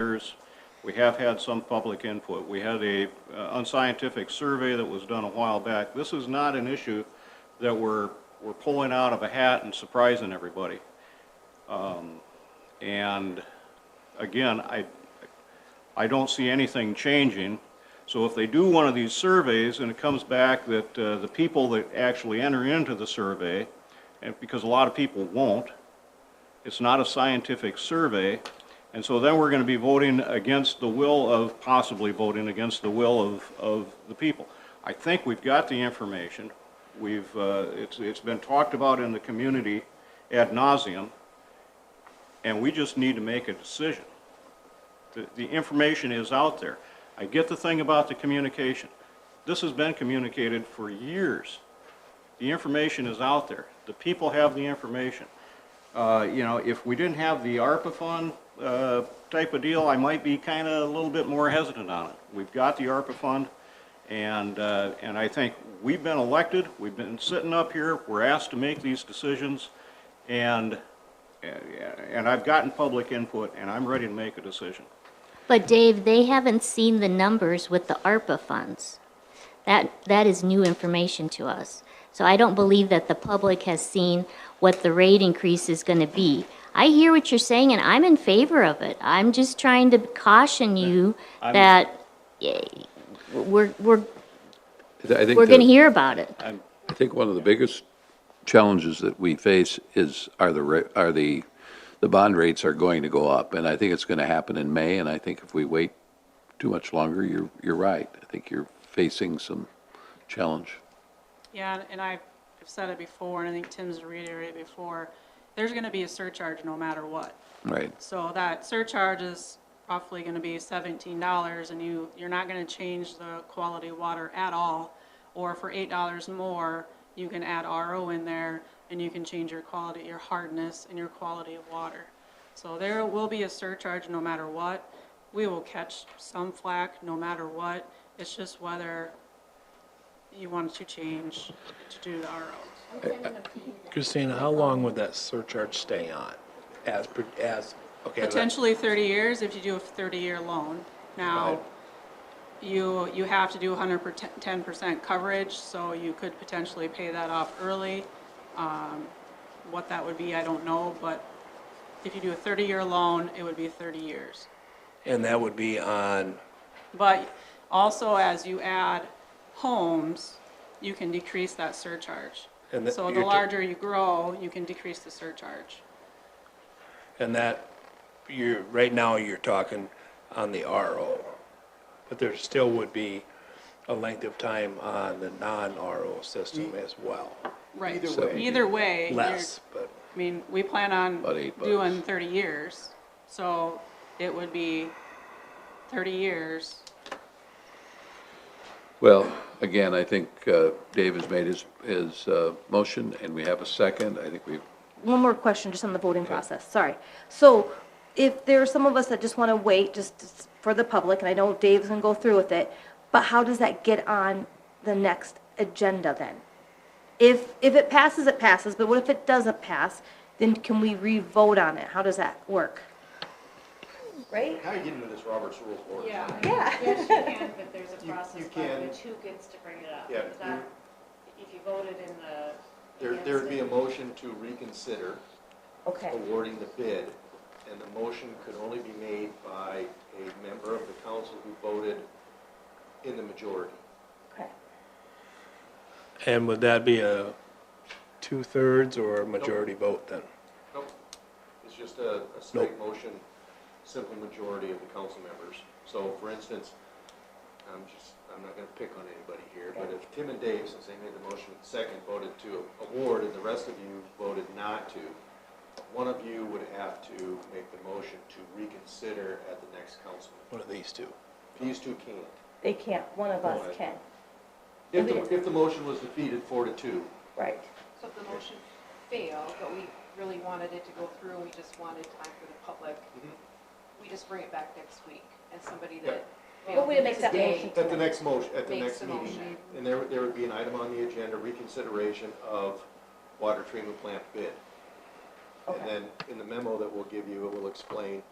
years. We have had some public input. We had a unscientific survey that was done a while back. This is not an issue that we're pulling out of a hat and surprising everybody. And again, I don't see anything changing. So if they do one of these surveys and it comes back that the people that actually enter into the survey, and because a lot of people won't, it's not a scientific survey, and so then we're going to be voting against the will of, possibly voting against the will of the people. I think we've got the information. It's been talked about in the community ad nauseum, and we just need to make a decision. The information is out there. I get the thing about the communication. This has been communicated for years. The information is out there. The people have the information. You know, if we didn't have the ARPA fund type of deal, I might be kind of a little bit more hesitant on it. We've got the ARPA fund, and I think we've been elected. We've been sitting up here. We're asked to make these decisions, and I've gotten public input, and I'm ready to make a decision. But Dave, they haven't seen the numbers with the ARPA funds. That is new information to us. So I don't believe that the public has seen what the rate increase is going to be. I hear what you're saying, and I'm in favor of it. I'm just trying to caution you that we're going to hear about it. I think one of the biggest challenges that we face are the bond rates are going to go up, and I think it's going to happen in May. And I think if we wait too much longer, you're right. I think you're facing some challenge. Yeah, and I've said it before, and I think Tim's reiterated before, there's going to be a surcharge no matter what. Right. So that surcharge is roughly going to be $17, and you're not going to change the quality of water at all. Or for $8 more, you can add RO in there, and you can change your quality, your hardness, and your quality of water. So there will be a surcharge no matter what. We will catch some flack no matter what. It's just whether you want to change to do the RO. Christina, how long would that surcharge stay on? Okay, Potentially 30 years if you do a 30-year loan. Now, you have to do 110% coverage, so you could potentially pay that off early. What that would be, I don't know, but if you do a 30-year loan, it would be 30 years. And that would be on? But also, as you add homes, you can decrease that surcharge. And so the larger you grow, you can decrease the surcharge. And that, right now you're talking on the RO, but there still would be a length of time on the non-RO system as well. Right. Either way. Less, but. I mean, we plan on About $8. doing 30 years, so it would be 30 years. Well, again, I think Dave has made his motion, and we have a second. I think we've. One more question just on the voting process, sorry. So if there are some of us that just want to wait just for the public, and I know Dave's going to go through with it, but how does that get on the next agenda then? If it passes, it passes, but what if it doesn't pass? Then can we re-vote on it? How does that work? Right? How do you get into this Robert's Rules of Order? Yeah. Yes, you can, but there's a process you by can. which who gets to bring it up. Yeah, It's not, if you voted in the. There would be a motion to reconsider Okay. awarding the bid, and the motion could only be made by a member of the council who voted in the majority. Okay. And would that be a 2/3 or a majority vote then? Nope. It's just a straight motion, simple majority of the council members. So, for instance, I'm not going to pick on anybody here, but if Tim and Dave, since they made the motion second, voted to award and the rest of you voted not to, one of you would have to make the motion to reconsider at the next council meeting. One of these two. These two can't. They can't, one of us Right. can. If the motion was defeated 4-2, Right. So if the motion failed, but we really wanted it to go through, and we just wanted time for the public, we just bring it back next week, and somebody that But we make that today motion. at the next motion, at the makes next the meeting. motion. And there would be an item on the agenda, reconsideration of water treatment plant bid. And Okay. then in the memo that we'll give you, it will explain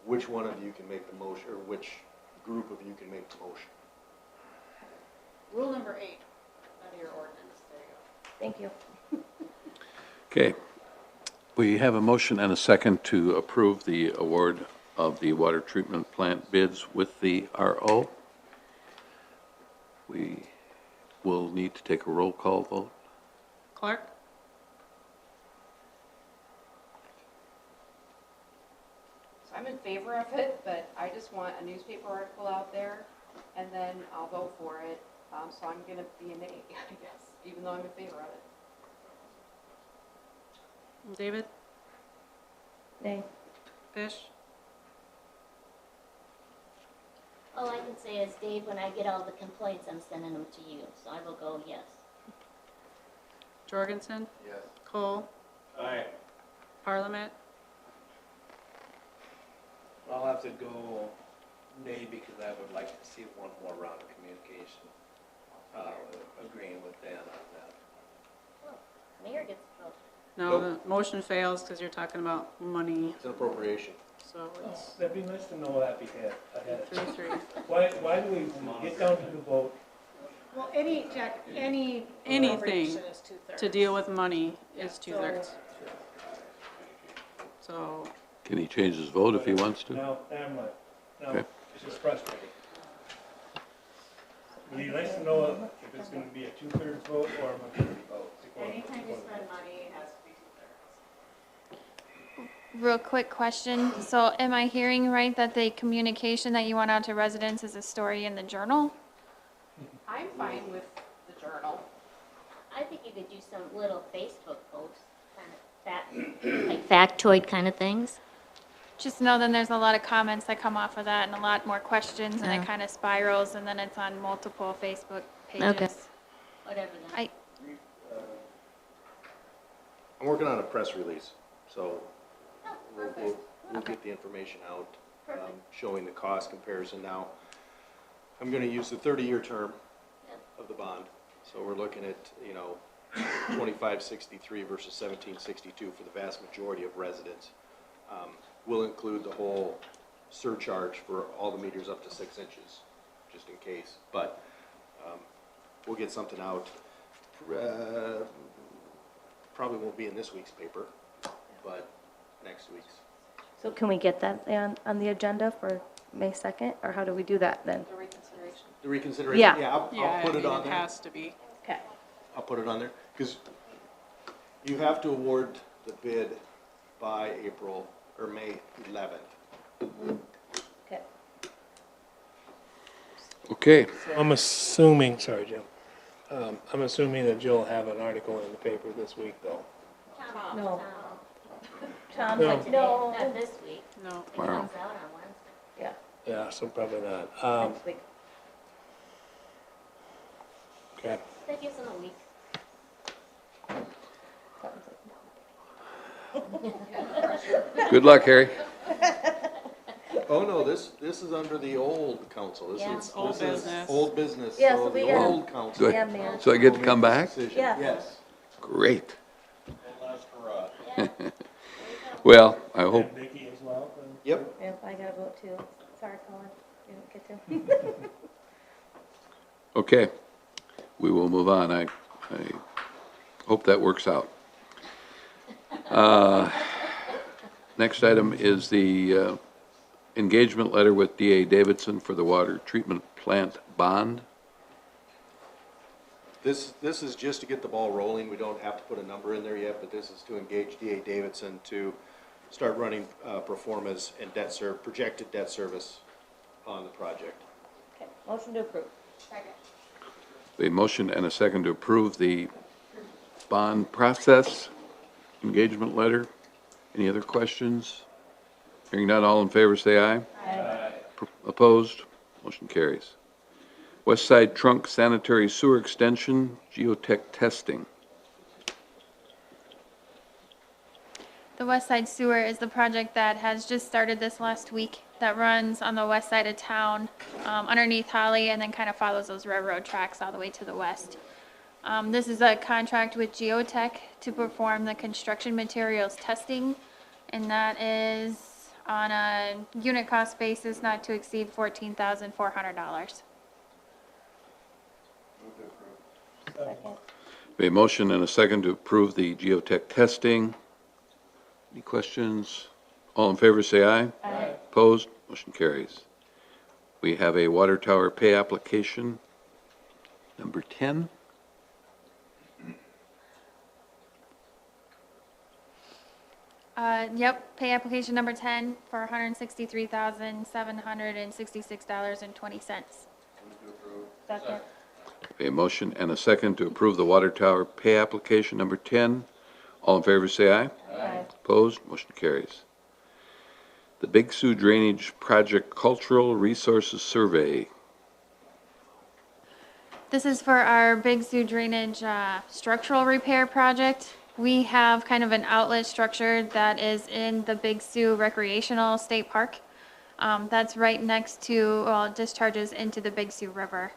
which one of you can make the motion, or which group of you can make the motion. Rule number 8 out of your ordinance, there you go. Thank you. Okay. We have a motion and a second to approve the award of the water treatment plant bids with the RO. We will need to take a roll call vote. Clark? So I'm in favor of it, but I just want a newspaper article out there, and then I'll vote for it. So I'm gonna be a nay, I guess, even though I'm in favor of it. David? Nay. Fish? All I can say is, Dave, when I get all the complaints, I'm sending them to you, so I will go yes. Jorgensen? Yes. Cole? Aye. Parliament? I'll have to go nay because I would like to see one more round of communication, agreeing with Dan on that. Mayor gets the vote. No, the motion fails because you're talking about money, It's an appropriation. so it's That'd be nice to know that ahead. 3-3. Why do we get down to the vote? Well, any, Jack, any Anything appropriation is 2/3. to deal with money is Yeah, 2/3. So, Can he change his vote if he wants to? No, never mind. No, Okay. it's just frustrating. It'd be nice to know if it's gonna be a 2/3 vote or a majority vote. Anytime you spend money, it has to be 2/3. Real quick question. So am I hearing right that the communication that you want out to residents is a story in the journal? I'm fine with the journal. I think you could do some little Facebook posts, like factoid kind of things. Just know then there's a lot of comments that come off of that and a lot more questions and Yeah. it kind of spirals and then it's on multiple Facebook pages. Okay. Whatever then. I, I'm working on a press release, so Oh, we'll get the information out, showing the cost comparison now. I'm gonna use the 30-year term of the bond, so we're looking at, 2563 versus 1762 for the vast majority of residents. We'll include the whole surcharge for all the meters up to 6 inches, just in case, but we'll get something out. Probably won't be in this week's paper, but next week's. So can we get that on the agenda for May 2nd, or how do we do that then? The reconsideration. The reconsideration? Yeah. Yeah, I'll put it on it there. has to be. Okay. I'll put it on there, because you have to award the bid by May 11th. Okay. Okay. I'm assuming, sorry, Jim, I'm assuming that you'll have an article in the paper this week, though. No. Tom, No. like today? No, not this week. No. It Tomorrow. comes out on Wednesday. Yeah, Yeah, so probably not. next week. Okay. That gives them a week. Good luck, Harry. Oh, no, this is under the old council. This Yeah. is Old this is business. Old business, Yeah, so so we the gotta- old council. Good. Yeah, man. So I get to will come make back? the decision. Yeah. Yes. Great. That's for us. Yeah. Well, I hope, And Vicki as well, then? Yep. Yeah, I got a vote too. Sorry, Colin. You didn't get to. okay. We will move on. I hope that works out. Next item is the engagement letter with DA Davidson for the water treatment plant bond. This is just to get the ball rolling. We don't have to put a number in there yet, but this is to engage DA Davidson to start running pro formas and projected debt service on the project. Okay, motion to approve. A motion and a second to approve the bond process engagement letter. Any other questions? Hearing none, all in favor, say aye. Aye. Opposed? Motion carries. West Side Trunk Sanitary Sewer Extension, geotech testing. the West Side Sewer is the project that has just started this last week that runs on the west side of town, underneath Holly, and then kind of follows those railroad tracks all the way to the west. This is a contract with Geotech to perform the construction materials testing, and that is on a unit cost basis not to exceed $14,400. A motion and a second to approve the geotech testing. Any questions? All in favor, say aye. Aye. Opposed? Motion carries. We have a water tower pay application, number 10. Yep, pay application number 10 for $163,766.20. Second. A motion and a second to approve the water tower pay application number 10. All in favor, say aye. Aye. Opposed? Motion carries. The Big Sioux Drainage Project Cultural Resources Survey. This is for our Big Sioux Drainage structural repair project. We have kind of an outlet structure that is in the Big Sioux Recreational State Park. That's right next to, well, it discharges into the Big Sioux River.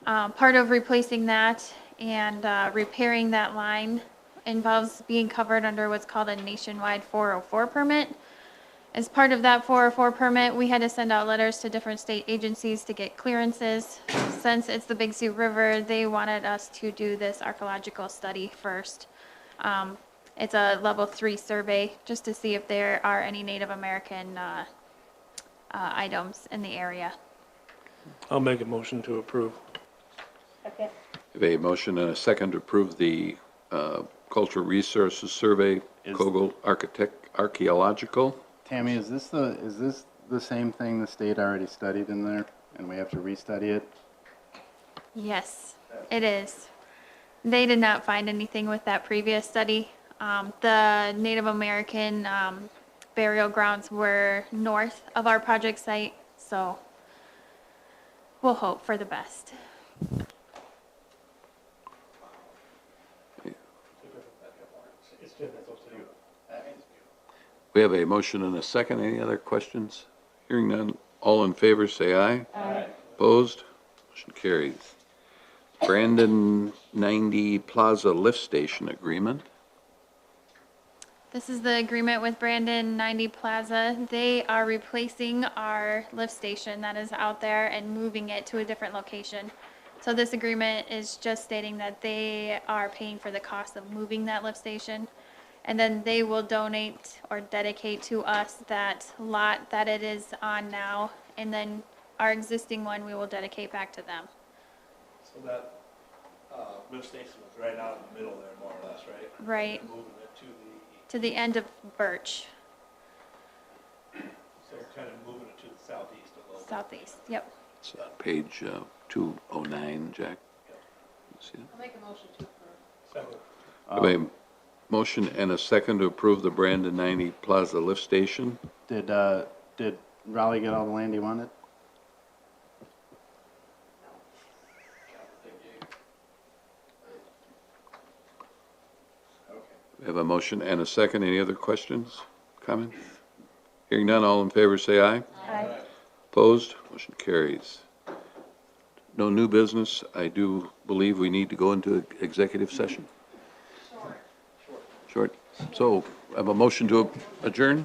Part of replacing that and repairing that line involves being covered under what's called a nationwide 404 permit. As part of that 404 permit, we had to send out letters to different state agencies to get clearances. Since it's the Big Sioux River, they wanted us to do this archaeological study first. It's a level 3 survey just to see if there are any Native American items in the area. I'll make a motion to approve. We have a motion and a second to approve the Cultural Resources Survey, Kogel Archaeological. Tammy, is this the same thing the state already studied in there, and we have to restudy it? Yes, it is. They did not find anything with that previous study. The Native American burial grounds were north of our project site, so we'll hope for the best. We have a motion and a second. Any other questions? Hearing none, all in favor, say aye. Aye. Opposed? Motion carries. Brandon 90 Plaza Lift Station Agreement. This is the agreement with Brandon 90 Plaza. They are replacing our lift station that is out there and moving it to a different location. So this agreement is just stating that they are paying for the cost of moving that lift station. And then they will donate or dedicate to us that lot that it is on now. And then our existing one, we will dedicate back to them. So that lift station was right out in the middle there, more or less, right? Right. Moving it To the end of Birch. so kind of moving it to the southeast a little bit. Southeast, yep. It's page 209, Jack. See it? I'll make a motion to approve. Second. We have a motion and a second to approve the Brandon 90 Plaza Lift Station. Did Raleigh get all the land he wanted? We have a motion and a second. Any other questions, comments? Hearing none, all in favor say aye. Aye. Opposed? Motion carries. No new business. I do believe we need to go into executive session. Short. So I have a motion to adjourn.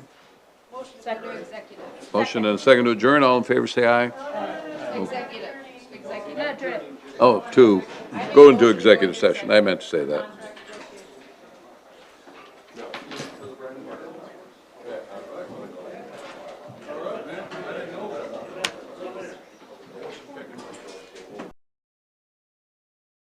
Second executive. Motion and a second to adjourn. All in favor say aye. Executive. Oh, go into executive session. I meant to say that.